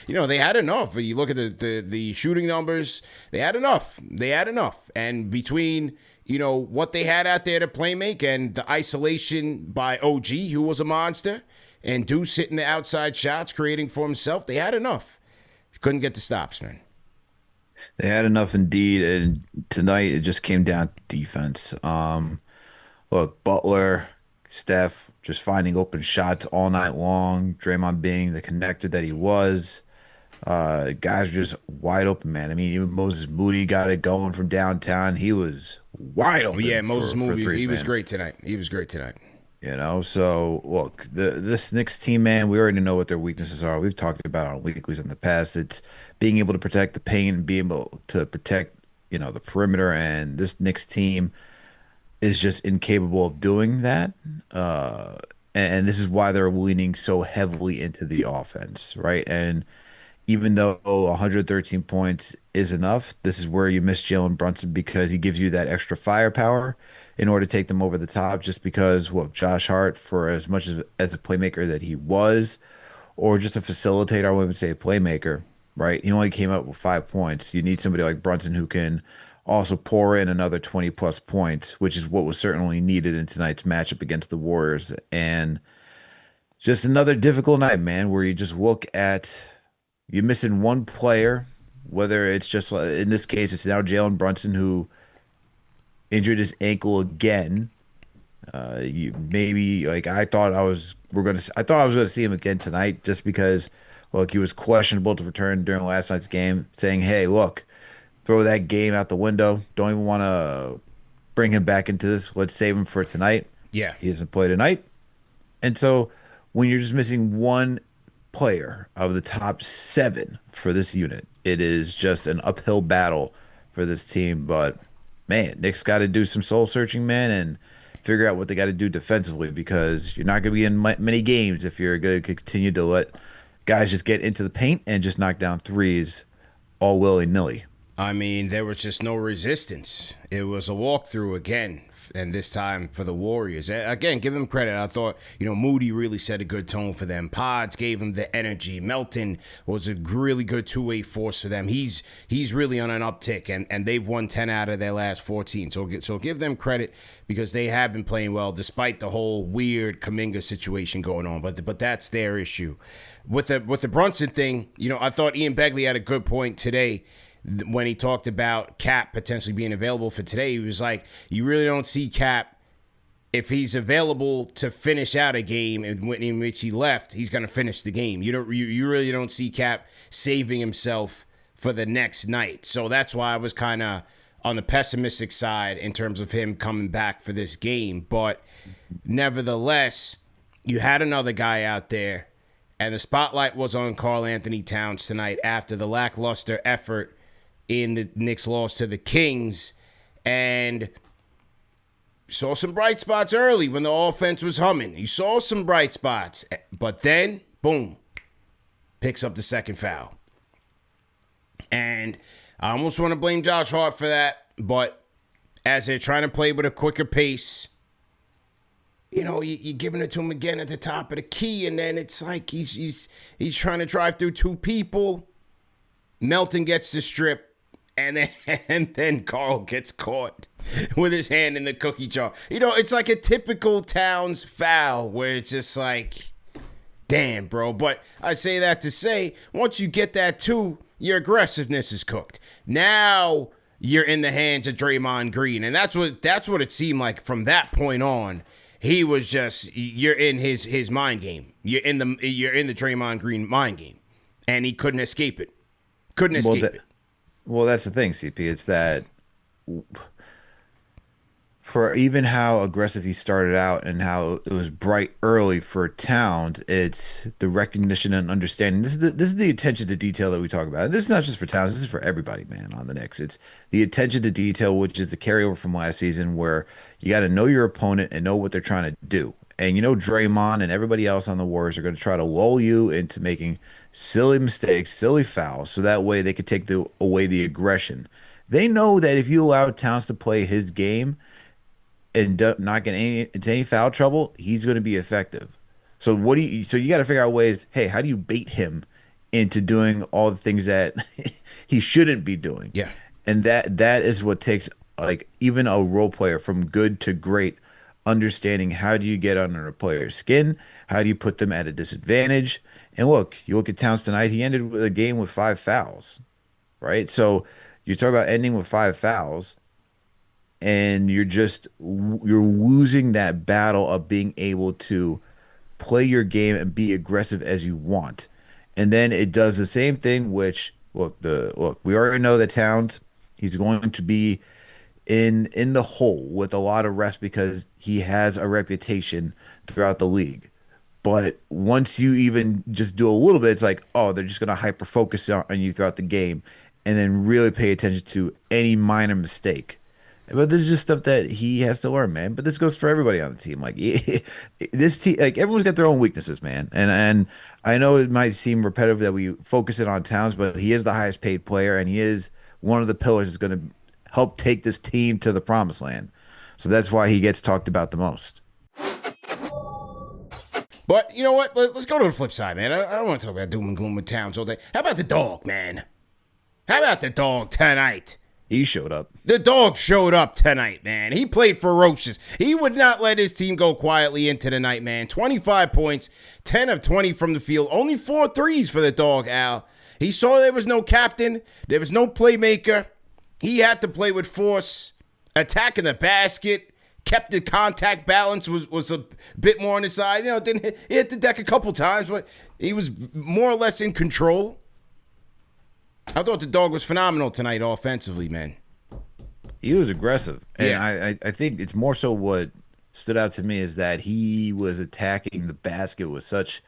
they had enough. You look at the shooting numbers, they had enough. And between, what they had out there to play make and the isolation by OG, who was a monster, and Deuce hitting the outside shots, creating for himself, they had enough. Couldn't get the stops, man. They had enough indeed, and tonight it just came down to defense. Look, Butler, Steph just finding open shots all night long. Draymond being the connector that he was. Guys were just wide open, man. I mean, even Moses Moody got it going from downtown. He was wide open. Yeah, Moses for Moody, threes, he was man. great tonight. So look, this Knicks team, man, we already know what their weaknesses are. We've talked about it on weeklies in the past. It's being able to protect the paint and being able to protect, the perimeter. And this Knicks team is just incapable of doing that. And this is why they're leaning so heavily into the offense, right? And even though 113 points is enough, this is where you miss Jalen Brunson because he gives you that extra firepower in order to take them over the top. Just because, well, Josh Hart, for as much as a playmaker that he was, or just a facilitator, I wouldn't say a playmaker, right? He only came up with 5 points. You need somebody like Brunson who can also pour in another 20 plus points, which is what was certainly needed in tonight's matchup against the Warriors. And just another difficult night, man, where you just look at you're missing one player, whether it's just in this case, it's now Jalen Brunson who injured his ankle again. You maybe like I thought I was gonna see him again tonight just because look, he was questionable to return during last night's game, saying, "Hey, look, throw that game out the window. Don't even want to bring him back into this. Let's save him for tonight." Yeah. He doesn't play tonight, and so when you're just missing one player of the top seven for this unit, it is just an uphill battle for this team. But man, Nick's got to do some soul searching, man, and figure out what they got to do defensively because you're not going to be in many games if you're going to continue to let guys just get into the paint and just knock down threes all willy nilly. I mean, there was just no resistance. It was a walkthrough again, and this time for the Warriors. Again, give them credit. I thought, Moody really set a good tone for them. Pods gave him the energy. Melton was a really good two-way force for them. He's really on an uptick, and they've won 10 out of their last 14. So give them credit because they have been playing well despite the whole weird Kuminga situation going on. But that's their issue. With the Brunson thing, I thought Ian Begley had a good point today when he talked about Cap potentially being available for today. He was like, you really don't see Cap, if he's available to finish out a game in which he left, he's going to finish the game. You really don't see Cap saving himself for the next night. So that's why I was kind of on the pessimistic side in terms of him coming back for this game. But nevertheless, you had another guy out there, and the spotlight was on Karl Anthony Towns tonight after the lackluster effort in the Knicks loss to the Kings, and saw some bright spots early when the offense was humming. You saw some bright spots, but then, boom, picks up the second foul. And I almost want to blame Josh Hart for that, but as they're trying to play with a quicker pace, you're giving it to him again at the top of the key, and then it's like he's trying to drive through two people. Melton gets the strip, and then Karl gets caught with his hand in the cookie jar. It's like a typical Towns foul where it's just like, damn, bro. But I say that to say, once you get that too, your aggressiveness is cooked. Now you're in the hands of Draymond Green, and that's what it seemed like from that point on. He was just, you're in his mind game. You're in the Draymond Green mind game, and he couldn't escape it. Well, that's the thing, CP. It's that for even how aggressive he started out and how it was bright early for Towns, it's the recognition and understanding. This is the attention to detail that we talk about. And this is not just for Towns. This is for everybody, man, on the Knicks. It's the attention to detail, which is the carryover from last season, where you got to know your opponent and know what they're trying to do. And Draymond and everybody else on the Warriors are going to try to lull you into making silly mistakes, silly fouls, so that way they could take away the aggression. They know that if you allow Towns to play his game and not get into any foul trouble, he's going to be effective. So so you got to figure out ways. Hey, how do you bait him into doing all the things that he shouldn't be doing. Yeah. And that is what takes like even a role player from good to great, understanding how do you get under a player's skin? How do you put them at a disadvantage? And look, you look at Towns tonight, he ended with a game with 5 fouls, right? So you talk about ending with 5 fouls and you're losing that battle of being able to play your game and be aggressive as you want. And then it does the same thing, which look, we already know that Towns, he's going to be in the hole with a lot of rest because he has a reputation throughout the league. But once you even just do a little bit, it's like, oh, they're just going to hyper focus on you throughout the game and then really pay attention to any minor mistake. But this is just stuff that he has to learn, man. But this goes for everybody on the team. Like this team, like everyone's got their own weaknesses, man. And I know it might seem repetitive that we focus it on Towns, but he is the highest paid player, and he is one of the pillars that's going to help take this team to the promised land. So that's why he gets talked about the most. But you know what? Let's go to the flip side, man. I don't want to talk about doom and gloom with Towns all day. How about the dog, man? How about the dog tonight? He showed up. The dog showed up tonight, man. He played ferocious. He would not let his team go quietly into the night, man. 25 points, 10 of 20 from the field. Only 4 threes for the dog, Al. He saw there was no captain. There was no playmaker. He had to play with force, attacking the basket, kept the contact balance, was a bit more on his side. You know, didn't he hit the deck a couple times, but he was more or less in control. I thought the dog was phenomenal tonight offensively, man. He was aggressive. And Yeah. I think it's more so what stood out to me is that he was attacking the basket with such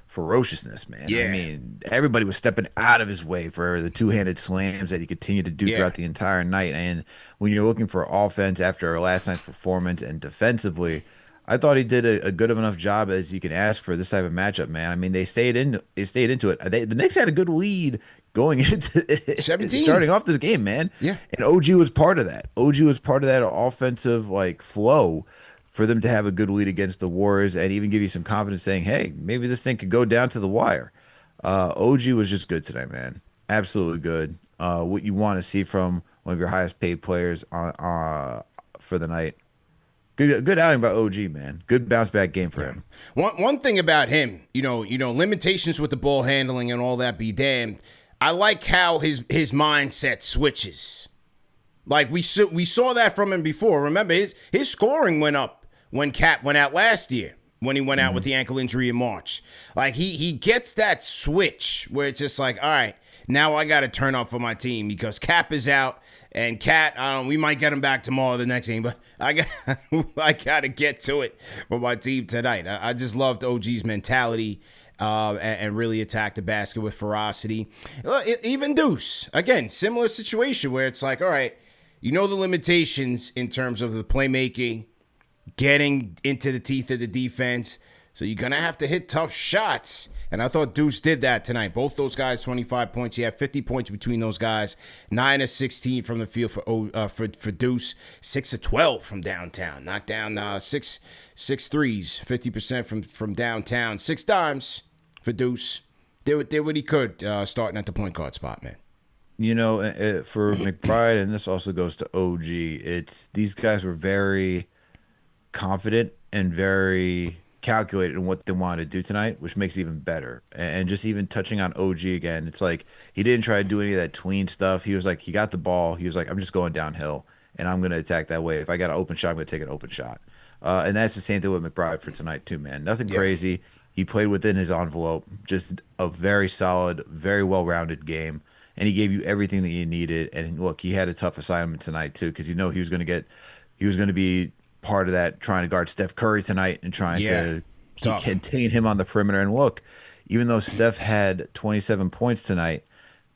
ferociousness, man. Yeah. I mean, everybody was stepping out of his way for the two-handed slams that he continued to do throughout the entire night. And when you're looking for offense after last night's performance and defensively, I thought he did a good enough job as you can ask for this type of matchup, man. I mean, they stayed into it. The Knicks had a good lead going into 17. starting off this game, man. Yeah. And OG was part of that. OG was part of that offensive like flow for them to have a good lead against the Warriors and even give you some confidence saying, hey, maybe this thing could go down to the wire. OG was just good tonight, man. Absolutely good. What you want to see from one of your highest paid players for the night. Good outing by OG, man. Good bounce back game for him. One thing about him, you know, limitations with the ball handling and all that be damned. I like how his mindset switches. Like we saw that from him before. Remember, his scoring went up when Cap went out last year, when he went out with the ankle injury in March. Like he gets that switch where it's just like, all right, now I got to turn up for my team because Cap is out. And Cat, we might get him back tomorrow, the next game, but I got to get to it for my team tonight. I just loved OG's mentality and really attacked the basket with ferocity. Even Deuce, again, similar situation where it's like, all right, you know the limitations in terms of the playmaking, getting into the teeth of the defense, so you're going to have to hit tough shots. And I thought Deuce did that tonight. Both those guys, 25 points. He had 50 points between those guys. 9 of 16 from the field for Deuce. 6 of 12 from downtown. Knocked down six threes, 50% from downtown. 6 dimes for Deuce. Did what he could starting at the point guard spot, man. You know, for McBride, and this also goes to OG, these guys were very confident and very calculated in what they wanted to do tonight, which makes it even better. And just even touching on OG again, it's like he didn't try to do any of that tween stuff. He was like, he got the ball. He was like, I'm just going downhill, and I'm going to attack that way. If I got an open shot, I'm going to take an open shot. And that's the same thing with McBride for tonight too, man. Nothing crazy. He played within his envelope. Just a very solid, very well-rounded game. And he gave you everything that you needed. And look, he had a tough assignment tonight too, because he was going to be part of that, trying to guard Steph Curry tonight and trying to contain him on the perimeter. And look, even though Steph had 27 points tonight,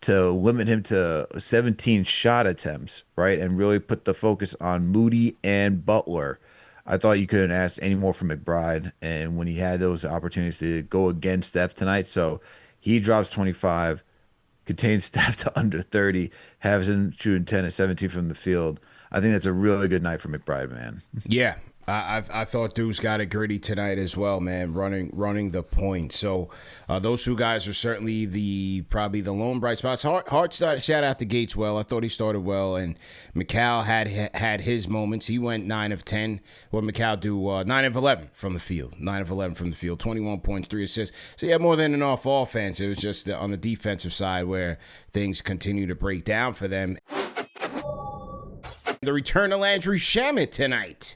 to limit him to 17 shot attempts, right, and really put the focus on Moody and Butler, I thought you couldn't ask any more from McBride. And when he had those opportunities to go against Steph tonight, so he drops 25, contains Steph to under 30, has him shooting 10 and 17 from the field. I think that's a really good night for McBride, man. Yeah. I thought Deuce got it gritty tonight as well, man. Running the point. So those two guys are certainly probably the lone bright spots. Hart started shout out to Gates well. I thought he started well, and McCall had his moments. He went 9 of 10. What McCall do? 9 of 11 from the field. 9 of 11 from the field. 21 points, 3 assists. So he had more than enough offense. It was just on the defensive side where things continue to break down for them. The return of Landry Shamet tonight.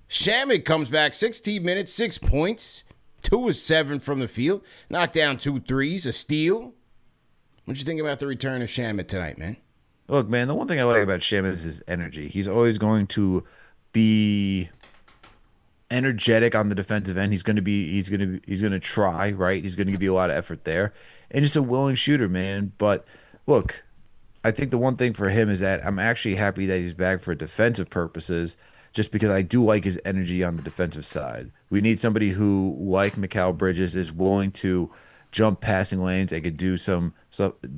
Shamet comes back 16 minutes, 6 points, 2 of 7 from the field, knocked down 2 threes, a steal. What you think about the return of Shamet tonight, man? Look, man, the one thing I like about Shamet is his energy. He's always going to be energetic on the defensive end. He's going to try, right? He's going to give you a lot of effort there. And just a willing shooter, man. But look, I think the one thing for him is that I'm actually happy that he's back for defensive purposes, just because I do like his energy on the defensive side. We need somebody who, like Mikal Bridges, is willing to jump passing lanes and could do some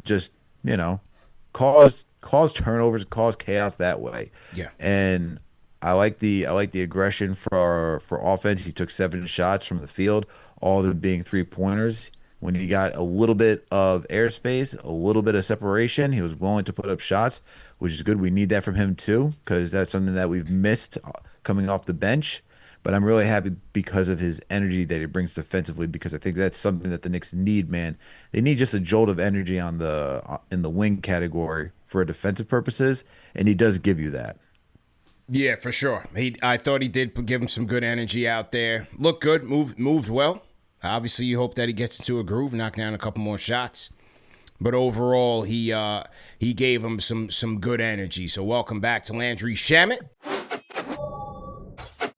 just, cause turnovers, cause chaos that way. Yeah. And I like the aggression for offense. He took 7 shots from the field, all of them being 3-pointers. When he got a little bit of airspace, a little bit of separation, he was willing to put up shots, which is good. We need that from him too, because that's something that we've missed coming off the bench. But I'm really happy because of his energy that he brings defensively, because I think that's something that the Knicks need, man. They need just a jolt of energy in the wing category for defensive purposes, and he does give you that. Yeah, for sure. I thought he did give him some good energy out there. Looked good, moved well. Obviously, you hope that he gets into a groove, knock down a couple more shots. But overall, he gave him some good energy. So welcome back to Landry Shamet.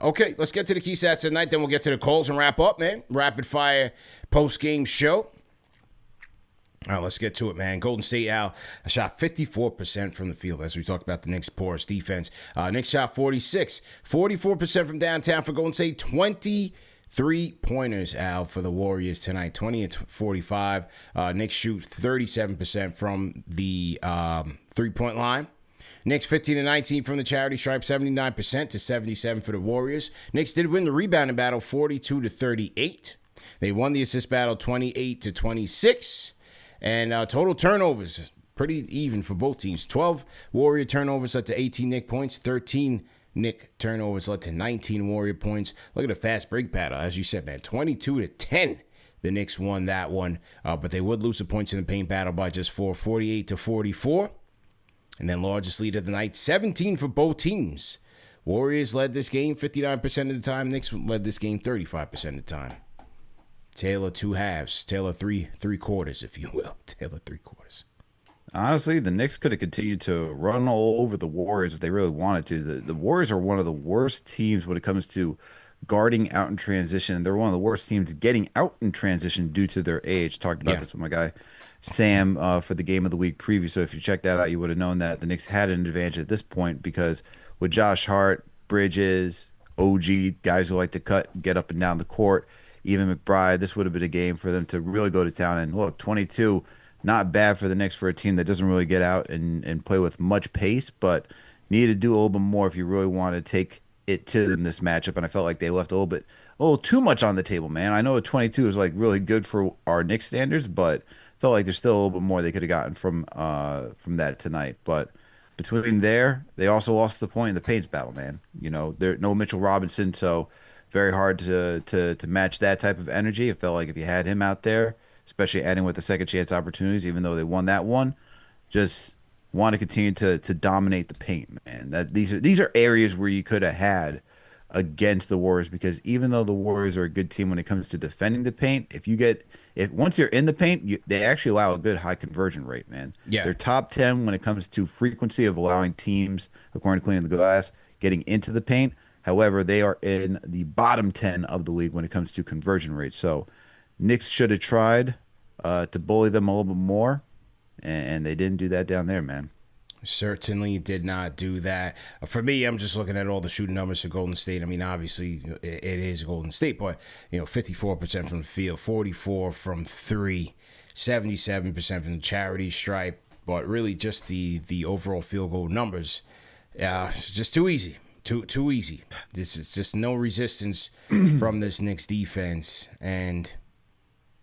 Okay, let's get to the key stats tonight. Then we'll get to the calls and wrap up, man. Rapid fire post-game show. All right, let's get to it, man. Golden State Al shot 54% from the field, as we talked about the Knicks' porous defense. Knicks shot 46, 44% from downtown for Golden State, 3-pointers out for the Warriors tonight, 20-45. Knicks shoot 37% from the 3-point line. Knicks 15-19 from the charity stripe, 79% to 77 for the Warriors. Knicks did win the rebounding battle, 42-38. They won the assist battle, 28-26. And total turnovers, pretty even for both teams. 12 Warrior turnovers led to 18 Knick points, 13 Knick turnovers led to 19 Warrior points. Look at the fast break battle. As you said, man, 22-10. The Knicks won that one, but they would lose the points in the paint battle by just 4, 48-44. And then largest lead of the night, 17 for both teams. Warriors led this game 59% of the time. Knicks led this game 35% of the time. Taylor 2 halves. Taylor three quarters, if you will. Taylor 3 quarters. Honestly, the Knicks could have continued to run all over the Warriors if they really wanted to. The Warriors are one of the worst teams when it comes to guarding out in transition. They're one of the worst teams getting out in transition due to their age. Talked about this with my guy Sam for the Game of the Week preview. So if you check that out, you would have known that the Knicks had an advantage at this point, because with Josh Hart, Bridges, OG, guys who like to cut, get up and down the court, even McBride, this would have been a game for them to really go to town. And look, 22, not bad for the Knicks for a team that doesn't really get out and play with much pace, but need to do a little bit more if you really want to take it to them this matchup. And I felt like they left a little too much on the table, man. I know a 22 is like really good for our Knicks standards, but felt like there's still a little bit more they could have gotten from that tonight. But between there, they also lost the point in the paints battle, man. There no Mitchell Robinson, so very hard to match that type of energy. It felt like if you had him out there, especially adding with the second chance opportunities, even though they won that one, just want to continue to dominate the paint, man. These are areas where you could have had against the Warriors, because even though the Warriors are a good team when it comes to defending the paint, if once you're in the paint, they actually allow a good high conversion rate, man. Yeah. They're top 10 when it comes to frequency of allowing teams, according to Cleaning the Glass, getting into the paint. However, they are in the bottom 10 of the league when it comes to conversion rate. So Knicks should have tried to bully them a little bit more, and they didn't do that down there, man. Certainly did not do that. For me, I'm just looking at all the shooting numbers for Golden State. I mean, obviously, it is Golden State, but 54% from the field, 44 from 3, 77% from the charity stripe. But really, just the overall field goal numbers, it's just too easy. Too easy. This is just no resistance from this Knicks defense, and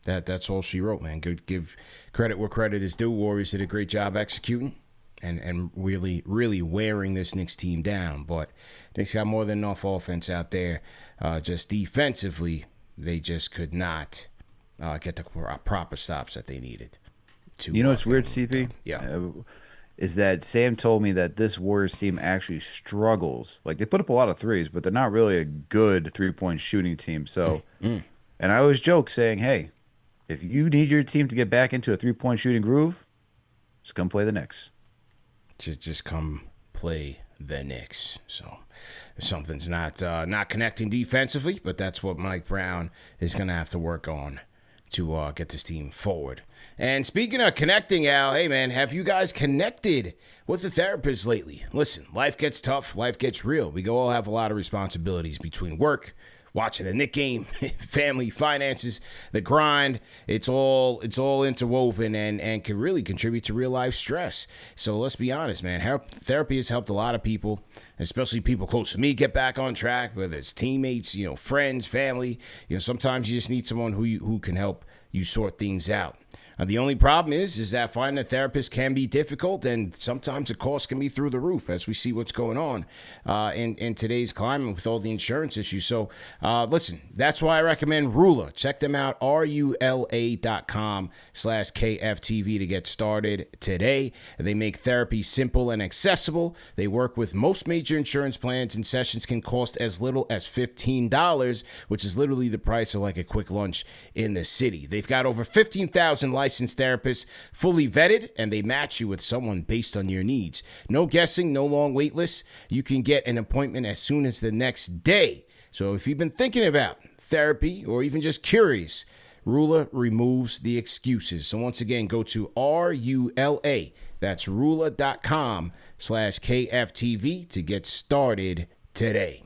that's all she wrote, man. Good, give credit where credit is due. Warriors did a great job executing and really, really wearing this Knicks team down. But Knicks got more than enough offense out there. Just defensively, they just could not get the proper stops that they needed. You know what's weird, CP? Yeah. Is that Sam told me that this Warriors team actually struggles. Like, they put up a lot of threes, but they're not really a good three-point shooting team. So, and I always joke saying, hey, if you need your team to get back into a three-point shooting groove, just come play the Knicks. Just come play the Knicks. So something's not connecting defensively, but that's what Mike Brown is going to have to work on to get this team forward. And speaking of connecting, Al, hey, man, have you guys connected with the therapist lately? Listen, life gets tough. Life gets real. We all have a lot of responsibilities between work, watching the Knicks game, family, finances, the grind. It's all interwoven and can really contribute to real life stress. So let's be honest, man. Therapy has helped a lot of people, especially people close to me, get back on track, whether it's teammates, friends, family. Sometimes you just need someone who can help you sort things out. The only problem is that finding a therapist can be difficult, and sometimes the cost can be through the roof, as we see what's going on in today's climate with all the insurance issues. So, listen, that's why I recommend Rula. Check them out, rula.com/KFTV to get started today. They make therapy simple and accessible. They work with most major insurance plans, and sessions can cost as little as $15, which is literally the price of like a quick lunch in the city. They've got over 15,000 licensed therapists, fully vetted, and they match you with someone based on your needs. No guessing, no long wait lists. You can get an appointment as soon as the next day. So if you've been thinking about therapy or even just curious, Rula removes the excuses. So once again, go to RULA. That's rula.com/KFTV to get started today.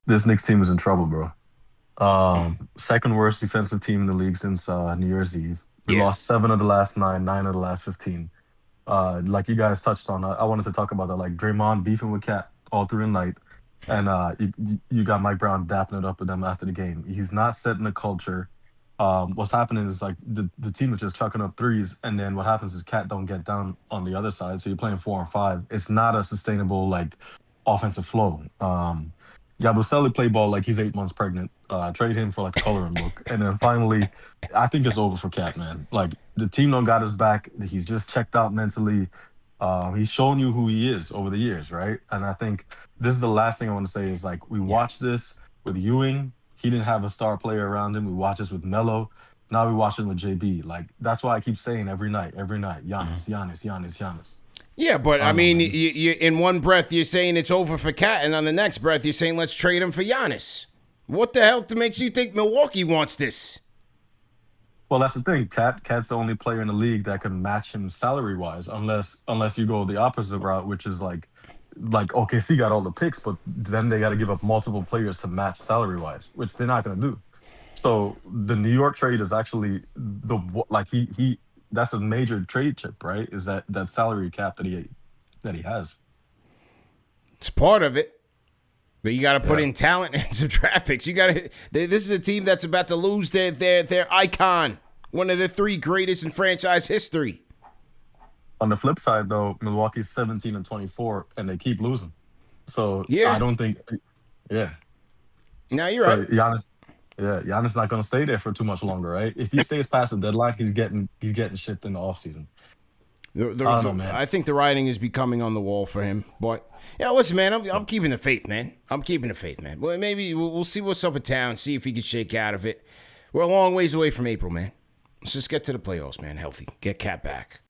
This Knicks team is in trouble, bro. Second worst defensive team in the league since New Year's Eve. We lost 7 of the last 9 of the last 15. Like you guys touched on, I wanted to talk about that. Like Draymond beefing with Cat all through the night, and you got Mike Brown dapping it up with them after the game. He's not setting the culture. What's happening is like the team is just chucking up threes, and then what happens is Cat don't get down on the other side, so you're playing 4 and 5. It's not a sustainable like offensive flow. Yabusele play ball like he's 8 months pregnant. Trade him for like a coloring book. And then finally, I think it's over for Cat, man. Like the team don't got his back. He's just checked out mentally. He's shown you who he is over the years, right? And I think this is the last thing I want to say is like we watched this with Ewing. He didn't have a star player around him. We watched this with Melo. Now we watch it with JB. Like that's why I keep saying every night, Giannis. Yeah, but I mean, you in one breath you're saying it's over for Cat, and on the next breath you're saying let's trade him for Giannis. What the hell makes you think Milwaukee wants this? Well, that's the thing. Cat's the only player in the league that can match him salary wise, unless you go the opposite route, which is like OKC got all the picks, but then they got to give up multiple players to match salary wise, which they're not going to do. So the New York trade is actually that's a major trade chip, right? Is that salary cap that he has? It's part of it, but you got to put in talent and some draft picks. You got to. This is a team that's about to lose their icon, one of the 3 greatest in franchise history. On the flip side, though, Milwaukee's 17-24, and they keep losing. So yeah, I don't think. Yeah. Now you're right. Giannis not going to stay there for too much longer, right? If he stays past the deadline, he's getting shipped in the offseason. I don't know, man. I think the writing is becoming on the wall for him. But, listen, man, I'm keeping the faith, man. Well, maybe we'll see what's up in town, see if he can shake out of it. We're a long ways away from April, man. Let's just get to the playoffs, man, healthy. Get Cat back.